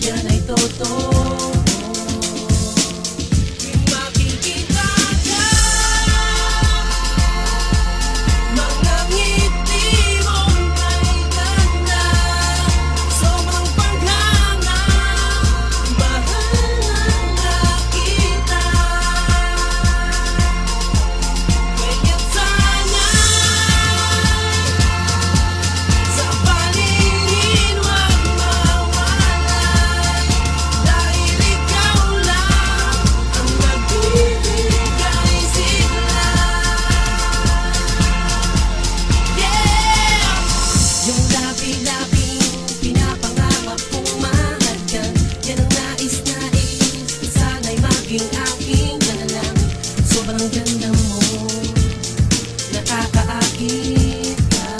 Yan ay totoo. Kung makikita ka, mga ngiti mong may ganda, sobrang paghanga, mahal na kita. Kaya't sana sa paningin wag mawalay, dahil ikaw lang ang nagbibigay sigla. Yeah! Yung labi-labing pinapangarap kong mahal ka, yan ang nais-nais, sana'y maging aking ka na lang. Sobrang ganda mo, nakakaakit ka.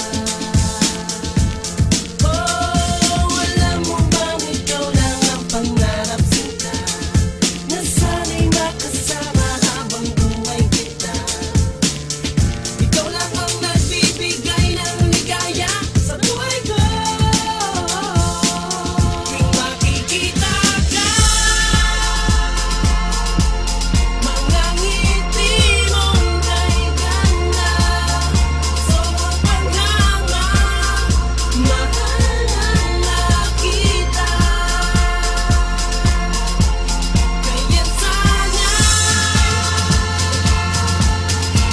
Oh, alam mo bang ikaw lang ang pangarap sinta, na sana'y makasama habang buhay kita. Ikaw lang ang nagbibigay ng ligaya sa buhay ko. Kung makikita ka, mga ngiti mong may ganda, sobrang paghanga, mahal na kita. Kaya't sana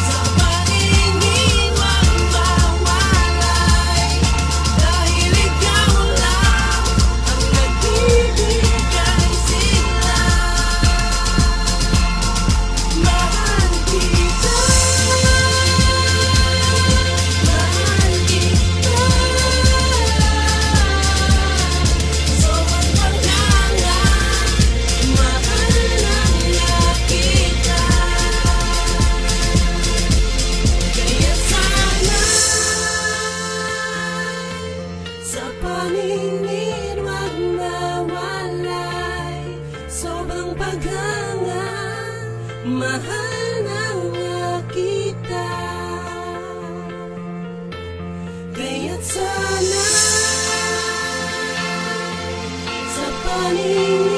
sa paningin wag mawalay, dahil ikaw lang ang nagbibigay sigla. Mahal kita, mahal kita, sobrang paghanga, mahal na kita. Kaya sana sa paningin wag mawalay, sobrang paghanga, mahal na kita. Kaya't sana sa paningin